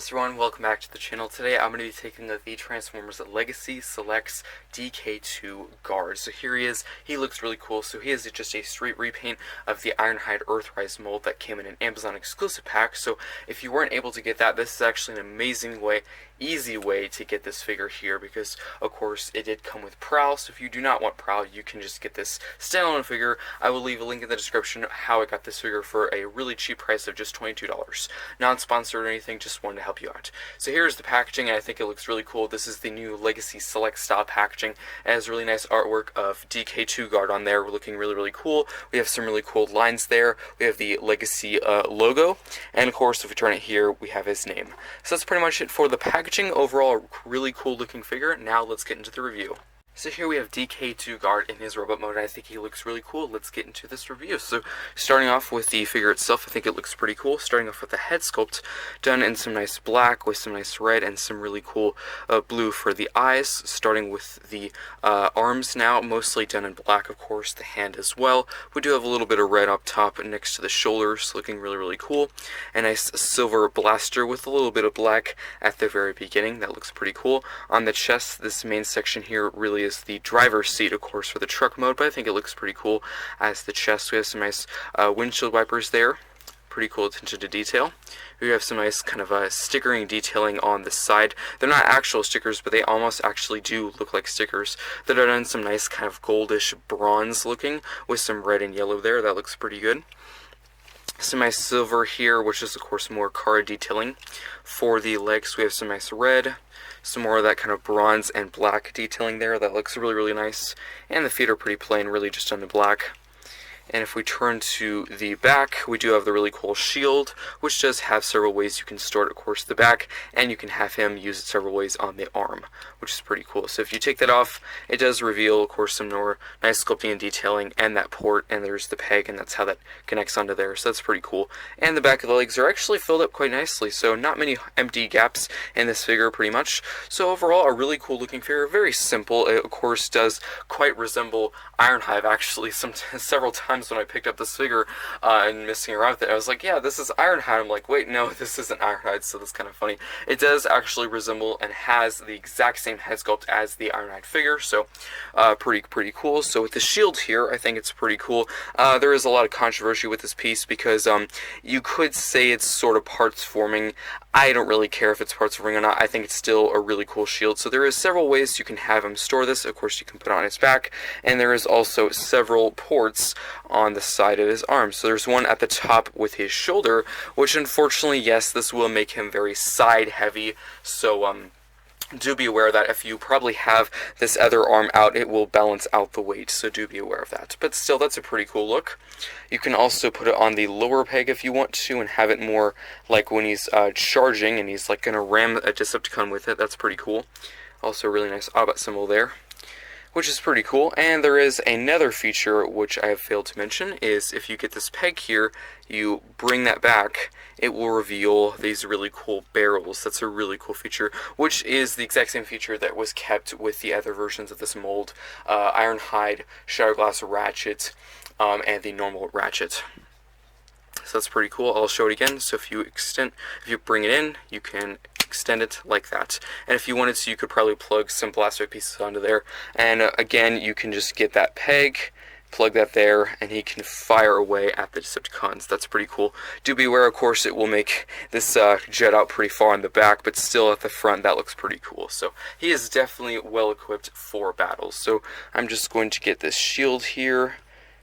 What's up everyone, welcome back to the channel. Today I'm going to be taking the Transformers Legacy Selects DK-2 guard. So here he is. He looks really cool. So he is just a straight repaint of the Ironhide Earthrise mold that came in an Amazon exclusive pack. So if you weren't able to get that, this is actually an amazing way, easy way to get this figure here, because of course it did come with Prowl. So if you do not want Prowl, you can just get this standalone figure. I will leave a link in the description how I got this figure for a really cheap price of just $22. Non-sponsored or anything, just wanted to help you out. So here's the packaging, and I think it looks really cool. This is the new Legacy Select style packaging. It has really nice artwork of DK-2 guard on there. We're looking really cool. We have some really cool lines there. We have the Legacy logo, and of course if we turn it here, we have his name. So that's pretty much it for the packaging. Overall, a really cool looking figure. Now let's get into the review. So here we have DK-2 guard in his robot mode, and I think he looks really cool. Let's get into this review. So starting off with the figure itself, I think it looks pretty cool. Starting off with the head sculpt, done in some nice black with some nice red and some really cool blue for the eyes. Starting with the arms now, mostly done in black, of course, the hand as well. We do have a little bit of red up top next to the shoulders, looking really cool. A nice silver blaster with a little bit of black at the very beginning. That looks pretty cool. On the chest, this main section here really is the driver's seat, of course, for the truck mode, but I think it looks pretty cool. As the chest, we have some nice windshield wipers there. Pretty cool attention to detail. We have some nice kind of stickering detailing on the side. They're not actual stickers, but they almost actually do look like stickers. That are done some nice kind of goldish bronze looking with some red and yellow there. That looks pretty good. Some nice silver here, which is of course more car detailing. For the legs, we have some nice red, some more of that kind of bronze and black detailing there. That looks really nice. And the feet are pretty plain, really just done in black. And if we turn to the back, we do have the really cool shield, which does have several ways you can store it, of course, the back, and you can have him use it several ways on the arm, which is pretty cool. So if you take that off, it does reveal, of course, some more nice sculpting and detailing, and that port, and there's the peg, and that's how that connects onto there, so that's pretty cool. And the back of the legs are actually filled up quite nicely, so not many empty gaps in this figure, pretty much. So overall, a really cool looking figure, very simple. It, of course, does quite resemble Ironhide, actually, several times when I picked up this figure and messing around with it, I was like, yeah, this is Ironhide. I'm like, wait, no, this isn't Ironhide, so that's kind of funny. It does actually resemble and has the exact same head sculpt as the Ironhide figure, so pretty cool. So with the shield here, I think it's pretty cool. There is a lot of controversy with this piece because you could say it's sort of parts forming. I don't really care if it's parts forming or not. I think it's still a really cool shield. So there is several ways you can have him store this. Of course, you can put it on his back, and there is also several ports on the side of his arm. So there's one at the top with his shoulder, which unfortunately, yes, this will make him very side heavy. So do be aware that if you probably have this other arm out, it will balance out the weight, so do be aware of that. But still, that's a pretty cool look. You can also put it on the lower peg if you want to, and have it more like when he's charging and he's like going to ram a Decepticon with it. That's pretty cool. Also a really nice Autobot symbol there, which is pretty cool. And there is another feature which I have failed to mention, is if you get this peg here, you bring that back, it will reveal these really cool barrels. That's a really cool feature, which is the exact same feature that was kept with the other versions of this mold, Ironhide, Shatterglass Ratchet, and the normal Ratchet. So that's pretty cool. I'll show it again. So if you bring it in, you can extend it like that. And if you wanted to, you could probably plug some blaster pieces onto there. And again, you can just get that peg, plug that there, and he can fire away at the Decepticons. That's pretty cool. Do be aware, of course, it will make this jet out pretty far in the back, but still at the front, that looks pretty cool. So he is definitely well equipped for battles. So I'm just going to get this shield here.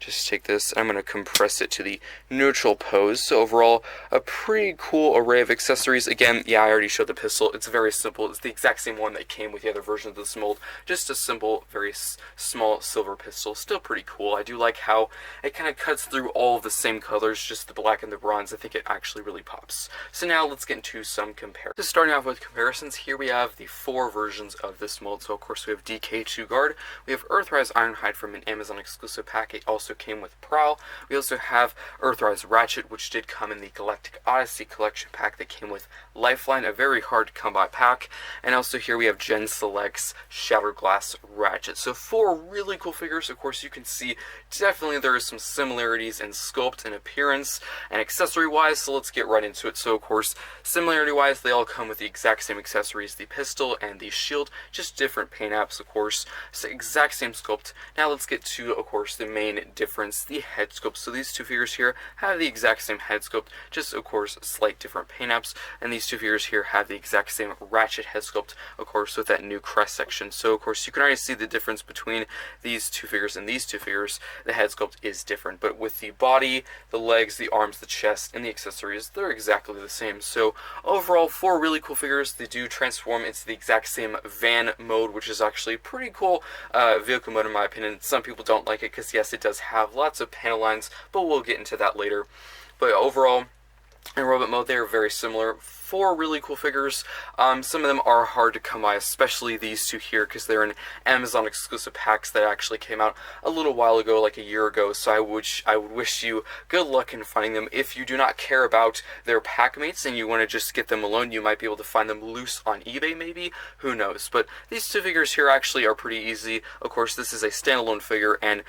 Just take this, I'm going to compress it to the neutral pose. So overall, a pretty cool array of accessories. Again, yeah, I already showed the pistol. It's very simple. It's the exact same one that came with the other version of this mold. Just a simple, very small silver pistol. Still pretty cool. I do like how it kind of cuts through all of the same colors, just the black and the bronze. I think it actually really pops. So now let's get into some comparisons. So starting off with comparisons, here we have the 4 versions of this mold. So of course we have DK-2 guard. We have Earthrise Ironhide from an Amazon exclusive pack. It also also came with Prowl. We also have Earthrise Ratchet, which did come in the Galactic Odyssey collection pack that came with Lifeline, a very hard to come by pack. And also here we have Gen Select's Shattered Glass Ratchet. So 4 really cool figures. Of course, you can see definitely there is some similarities in sculpt and appearance and accessory-wise, so let's get right into it. So of course, similarity-wise, they all come with the exact same accessories, the pistol and the shield, just different paint apps, of course. So exact same sculpt. Now let's get to, of course, the main difference, the head sculpt. So these 2 figures here have the exact same head sculpt, just of course slight different paint apps, and these 2 figures here have the exact same Ratchet head sculpt, of course with that new crest section. So of course you can already see the difference between these 2 figures and these 2 figures. The head sculpt is different, but with the body, the legs, the arms, the chest, and the accessories, they're exactly the same. So overall, 4 really cool figures. They do transform into the exact same van mode, which is actually a pretty cool vehicle mode in my opinion. Some people don't like it because yes, it does have lots of panel lines, but we'll get into that later. But overall, in robot mode, they are very similar. 4 really cool figures. Some of them are hard to come by, especially these 2 here, because they're in Amazon exclusive packs that actually came out a little while ago, like a year ago. So I would wish you good luck in finding them. If you do not care about their pack mates and you want to just get them alone, you might be able to find them loose on eBay, maybe. Who knows? But these 2 figures here actually are pretty easy. Of course, this is a standalone figure, and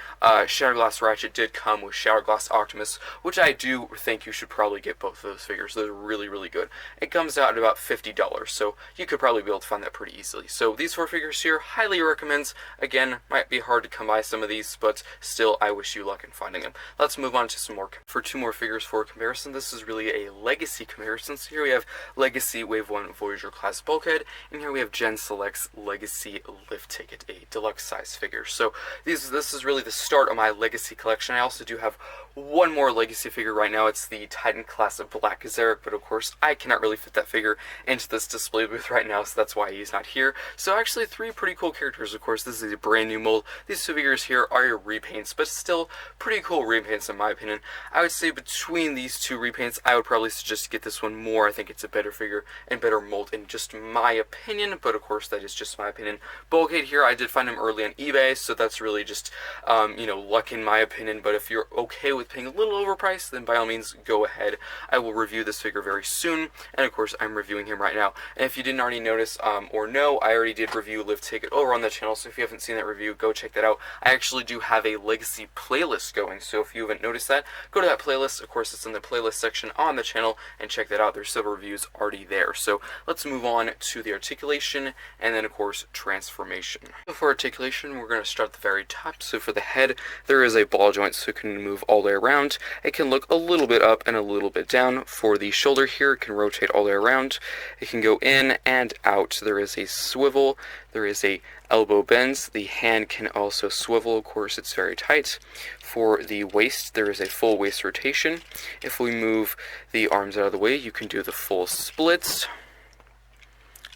Shattered Glass Ratchet did come with Shattered Glass Optimus, which I do think you should probably get both of those figures. They're really, really good. It comes out at about $50, so you could probably be able to find that pretty easily. So these 4 figures here, highly recommend. Again, might be hard to come by some of these, but still, I wish you luck in finding them. Let's move on to some more. For 2 more figures for comparison, this is really a Legacy comparison. So here we have Legacy Wave 1 Voyager class Bulkhead, and here we have Gen Select's Legacy Lift Ticket, a deluxe size figure. So this is really the start of my Legacy collection. I also do have 1 more Legacy figure right now. It's the Titan class of Black Zarek, but of course, I cannot really fit that figure into this display booth right now, so that's why he's not here. So actually 3 pretty cool characters. Of course, this is a brand new mold. These 2 figures here are your repaints, but still pretty cool repaints in my opinion. I would say between these 2 repaints, I would probably suggest get this one more. I think it's a better figure and better mold in just my opinion, but of course that is just my opinion. Bulkhead here, I did find him early on eBay, so that's really just, you know, luck in my opinion, but if you're okay with paying a little overpriced, then by all means, go ahead. I will review this figure very soon, and of course, I'm reviewing him right now. And if you didn't already notice or know, I already did review Lift Ticket over on the channel, so if you haven't seen that review, go check that out. I actually do have a Legacy playlist going, so if you haven't noticed that, go to that playlist. Of course, it's in the playlist section on the channel, and check that out. There's several reviews already there. So let's move on to the articulation, and then of course, transformation. So for articulation, we're going to start at the very top. So for the head, there is a ball joint, so it can move all the way around. It can look a little bit up and a little bit down. For the shoulder here, it can rotate all the way around. It can go in and out. There is a swivel. There is a elbow bends. The hand can also swivel. Of course, it's very tight. For the waist, there is a full waist rotation. If we move the arms out of the way, you can do the full splits.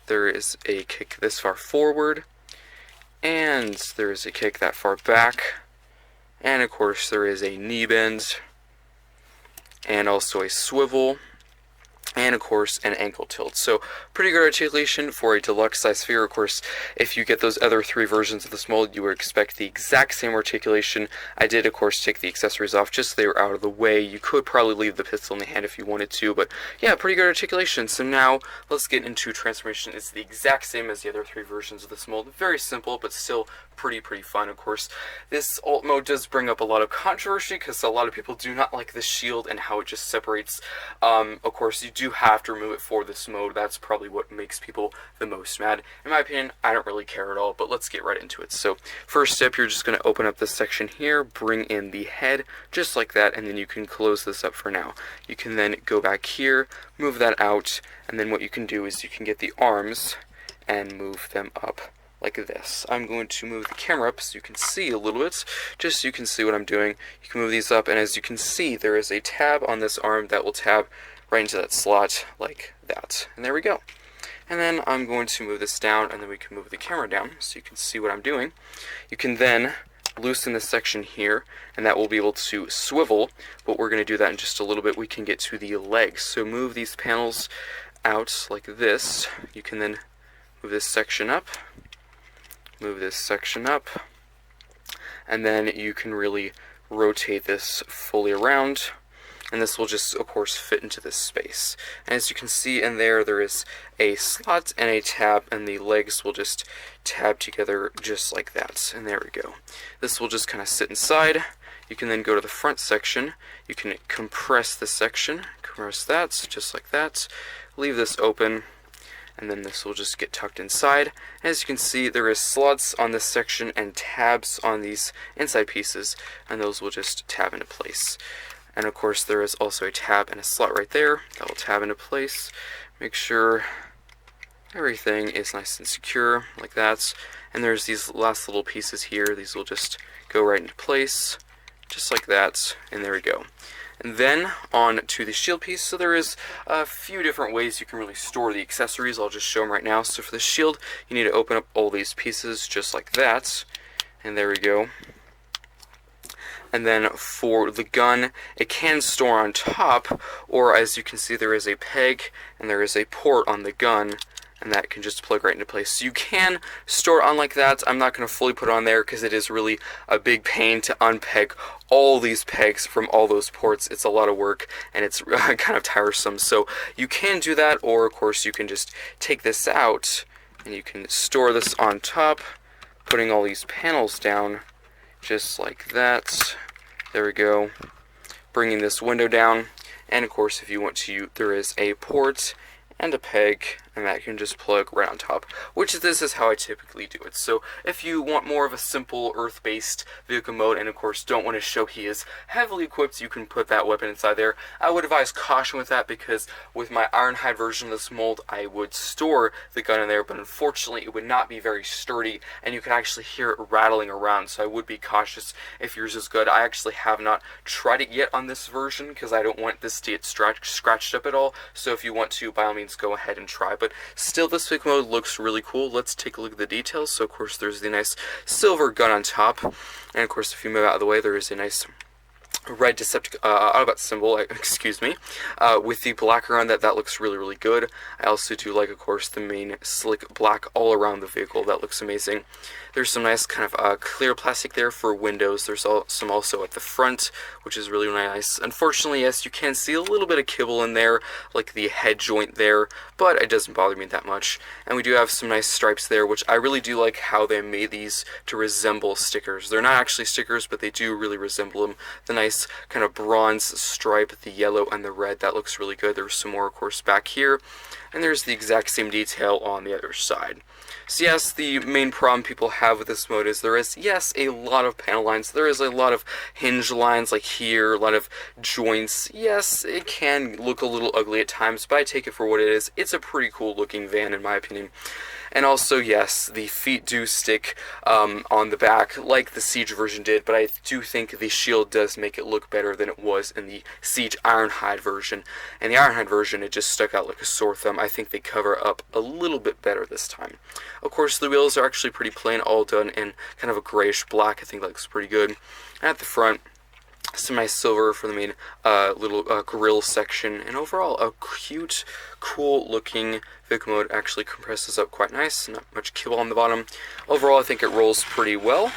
There is a kick this far forward, and there is a kick that far back, and of course there is a knee bend, and also a swivel, and of course an ankle tilt. So pretty good articulation for a deluxe size figure. Of course, if you get those other 3 versions of this mold, you would expect the exact same articulation. I did of course take the accessories off just so they were out of the way. You could probably leave the pistol in the hand if you wanted to, but yeah, pretty good articulation. So now let's get into transformation. It's the exact same as the other 3 versions of this mold. Very simple, but still pretty fun. Of course, this alt mode does bring up a lot of controversy because a lot of people do not like the shield and how it just separates. Of course, you do have to remove it for this mode. That's probably what makes people the most mad. In my opinion, I don't really care at all, but let's get right into it. So first step, you're just going to open up this section here, bring in the head just like that, and then you can close this up for now. You can then go back here, move that out, and then what you can do is you can get the arms and move them up like this. I'm going to move the camera up so you can see a little bit, just so you can see what I'm doing. You can move these up, and as you can see, there is a tab on this arm that will tab right into that slot like that. And there we go. And then I'm going to move this down, and then we can move the camera down so you can see what I'm doing. You can then loosen this section here, and that will be able to swivel, but we're going to do that in just a little bit. We can get to the legs. So move these panels out like this. You can then move this section up, move this section up, and then you can really rotate this fully around, and this will just, of course, fit into this space. And as you can see in there, there is a slot and a tab, and the legs will just tab together just like that. And there we go. This will just kind of sit inside. You can then go to the front section. You can compress this section, compress that, just like that. Leave this open, and then this will just get tucked inside. As you can see, there is slots on this section and tabs on these inside pieces, and those will just tab into place. And of course, there is also a tab and a slot right there that will tab into place. Make sure everything is nice and secure, like that. And there's these last little pieces here. These will just go right into place, just like that, and there we go. And then on to the shield piece. So there is a few different ways you can really store the accessories. I'll just show them right now. So for the shield, you need to open up all these pieces just like that, and there we go. And then for the gun, it can store on top, or as you can see, there is a peg and there is a port on the gun, and that can just plug right into place. So you can store it on like that. I'm not going to fully put it on there because it is really a big pain to unpeg all these pegs from all those ports. It's a lot of work, and it's kind of tiresome. So you can do that, or of course you can just take this out and you can store this on top, putting all these panels down just like that. There we go. Bringing this window down, and of course if you want to, there is a port and a peg, and that can just plug right on top, which this is how I typically do it. So if you want more of a simple earth-based vehicle mode, and of course don't want to show he is heavily equipped, you can put that weapon inside there. I would advise caution with that, because with my Ironhide version of this mold, I would store the gun in there, but unfortunately it would not be very sturdy, and you can actually hear it rattling around, so I would be cautious if yours is good. I actually have not tried it yet on this version, because I don't want this to get scratched up at all, so if you want to, by all means, go ahead and try. But still, this vehicle mode looks really cool. Let's take a look at the details. So of course there's the nice silver gun on top, and of course if you move out of the way, there is a nice red Autobot symbol, excuse me, with the black around that looks really, really good. I also do like, of course, the main slick black all around the vehicle. That looks amazing. There's some nice kind of clear plastic there for windows. There's some also at the front, which is really nice. Unfortunately, yes, you can see a little bit of kibble in there, like the head joint there, but it doesn't bother me that much. And we do have some nice stripes there, which I really do like how they made these to resemble stickers. They're not actually stickers, but they do really resemble them. The nice kind of bronze stripe, the yellow and the red, that looks really good. There's some more, of course, back here, and there's the exact same detail on the other side. So yes, the main problem people have with this mode is there is, yes, a lot of panel lines. There is a lot of hinge lines like here, a lot of joints. Yes, it can look a little ugly at times, but I take it for what it is. It's a pretty cool looking van in my opinion. And also, yes, the feet do stick on the back like the Siege version did, but I do think the shield does make it look better than it was in the Siege Ironhide version. In the Ironhide version, it just stuck out like a sore thumb. I think they cover up a little bit better this time. Of course, the wheels are actually pretty plain, all done in kind of a grayish black. I think that looks pretty good. And at the front, some nice silver for the main little grill section, and overall a cute, cool looking vehicle mode. Actually compresses up quite nice, not much kibble on the bottom. Overall, I think it rolls pretty well.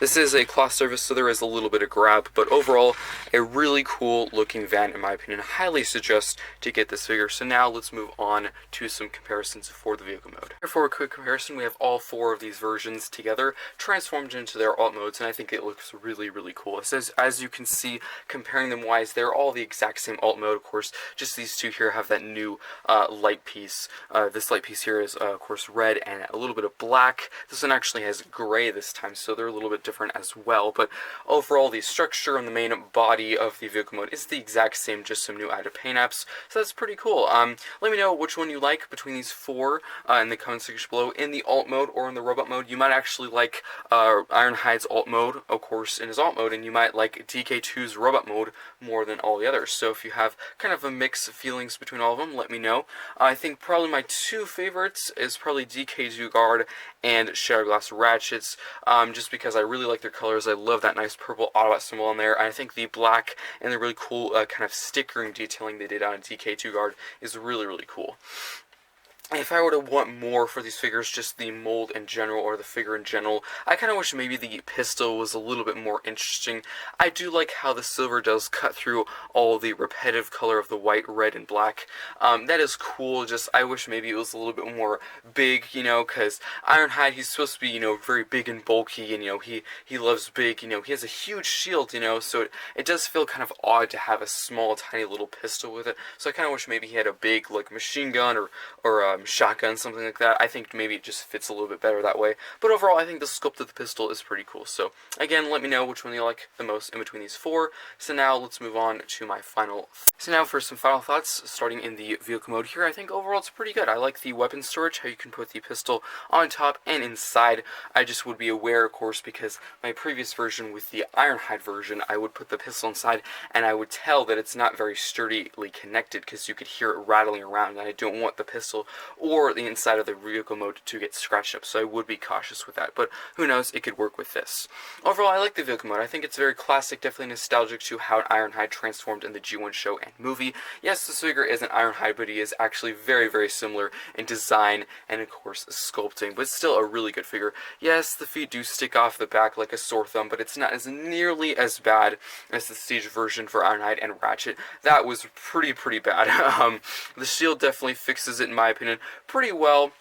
This is a cloth surface, so there is a little bit of grab, but overall, a really cool looking van in my opinion. Highly suggest to get this figure. So now let's move on to some comparisons for the vehicle mode. For a quick comparison, we have all four of these versions together, transformed into their alt modes, and I think it looks really, really cool. It says, as you can see, comparing them wise, they're all the exact same alt mode. Of course, just these two here have that new light piece. This light piece here is, of course, red and a little bit of black. This one actually has gray this time, so they're a little bit different as well, but overall the structure and the main body of the vehicle mode is the exact same, just some new added paint apps, so that's pretty cool. Let me know which one you like between these four in the comment section below, in the alt mode or in the robot mode. You might actually like Ironhide's alt mode, of course, in his alt mode, and you might like DK-2's robot mode more than all the others. So if you have kind of a mix of feelings between all of them, let me know. I think probably my two favorites is probably DK-2 Guard and Shatterglass Ratchets, just because I really like their colors. I love that nice purple Autobot symbol on there, and I think the black and the really cool kind of stickering detailing they did on DK-2 Guard is really, really cool. if I were to want more for these figures, just the mold in general, or the figure in general, I kind of wish maybe the pistol was a little bit more interesting. I do like how the silver does cut through all the repetitive color of the white, red, and black. That is cool, just I wish maybe it was a little bit more big, you know, because Ironhide, he's supposed to be, you know, very big and bulky, and, you know, he loves big, you know, he has a huge shield, you know, so it does feel kind of odd to have a small, tiny little pistol with it, so I kind of wish maybe he had a big, like, machine gun, or shotgun, something like that. I think maybe it just fits a little bit better that way. But overall, I think the sculpt of the pistol is pretty cool. So again, let me know which one you like the most in between these four. So now let's move on to my final. So now for some final thoughts, starting in the vehicle mode here, I think overall it's pretty good. I like the weapon storage, how you can put the pistol on top and inside. I just would be aware, of course, because my previous version with the Ironhide version, I would put the pistol inside and I would tell that it's not very sturdily connected because you could hear it rattling around, and I don't want the pistol or the inside of the vehicle mode to get scratched up, so I would be cautious with that, but who knows, it could work with this. Overall, I like the vehicle mode. I think it's very classic, definitely nostalgic to how Ironhide transformed in the G1 show and movie. Yes, this figure is an Ironhide, but he is actually very, very similar in design and, of course, sculpting, but still a really good figure. Yes, the feet do stick off the back like a sore thumb, but it's not as nearly as bad as the stage version for Ironhide and Ratchet. That was pretty bad. The shield definitely fixes it, in my opinion, pretty well.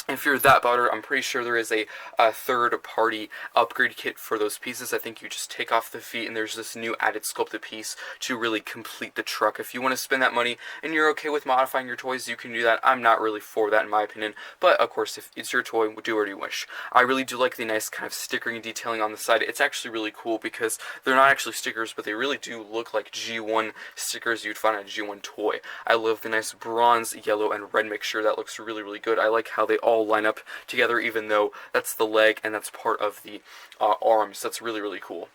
If you're that bothered, I'm pretty sure there is a third-party upgrade kit for those pieces. I think you just take off the feet, and there's this new added sculpted piece to really complete the truck. If you want to spend that money, and you're okay with modifying your toys, you can do that. I'm not really for that, in my opinion. But, of course, if it's your toy, do what you wish. I really do like the nice kind of stickering and detailing on the side. It's actually really cool, because they're not actually stickers, but they really do look like G1 stickers you'd find on a G1 toy. I love the nice bronze, yellow, and red mixture. That looks really good. I like how they all line up together, even though that's the leg and that's part of the arms. That's really cool.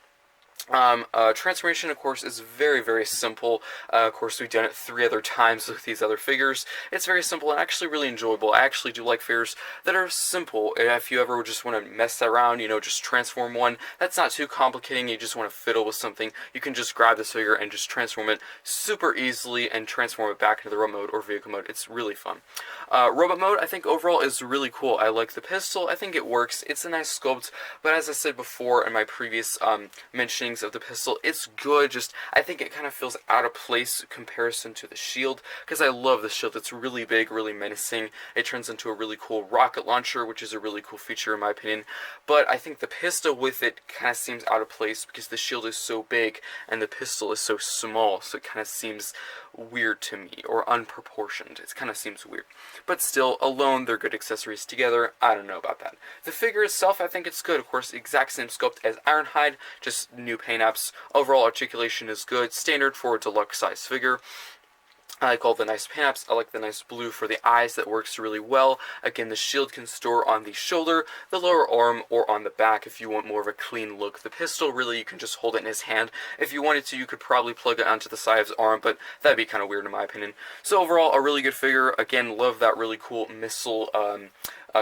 Transformation, of course, is very simple. Of course, we've done it 3 other times with these other figures. It's very simple and actually really enjoyable. I actually do like figures that are simple. If you ever just want to mess around, you know, just transform one, that's not too complicating. You just want to fiddle with something, you can just grab this figure and just transform it super easily and transform it back into the robot mode or vehicle mode. It's really fun. Robot mode, I think overall is really cool. I like the pistol. I think it works. It's a nice sculpt, but as I said before in my previous mentionings of the pistol, it's good, just I think it kind of feels out of place in comparison to the shield, because I love the shield. It's really big, really menacing. It turns into a really cool rocket launcher, which is a really cool feature in my opinion, but I think the pistol with it kind of seems out of place because the shield is so big and the pistol is so small, so it kind of seems weird to me, or unproportioned. It kind of seems weird, but still, alone, they're good accessories. Together, I don't know about that. The figure itself, I think it's good. Of course, exact same sculpt as Ironhide, just new paint apps. Overall articulation is good, standard for a deluxe size figure. I like all the nice paint apps. I like the nice blue for the eyes. That works really well. Again, the shield can store on the shoulder, the lower arm, or on the back if you want more of a clean look. The pistol, really, you can just hold it in his hand. If you wanted to, you could probably plug it onto the side of his arm, but that'd be kind of weird in my opinion. So overall, a really good figure. Again, love that really cool missile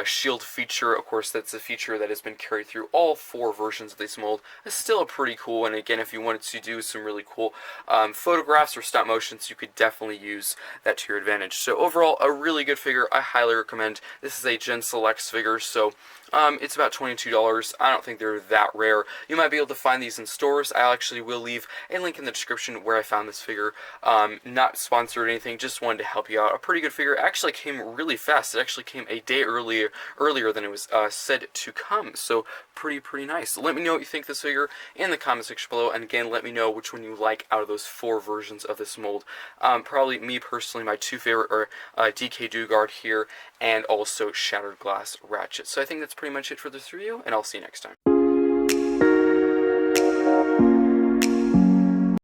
shield feature. Of course, that's a feature that has been carried through all 4 versions of this mold. It's still pretty cool, and again, if you wanted to do some really cool photographs or stop motions, you could definitely use that to your advantage. So overall, a really good figure. I highly recommend. This is a Gen Selects figure, so it's about $22. I don't think they're that rare. You might be able to find these in stores. I actually will leave a link in the description where I found this figure. Not sponsored or anything, just wanted to help you out. A pretty good figure. It actually came really fast. It actually came a day earlier than it was said to come, so pretty nice. Let me know what you think of this figure in the comment section below, and again, let me know which one you like out of those 4 versions of this mold. Probably me personally, my 2 favorite are DK-2 Guard here, and also Shattered Glass Ratchet. So I think that's pretty much it for this review, and I'll see you next time.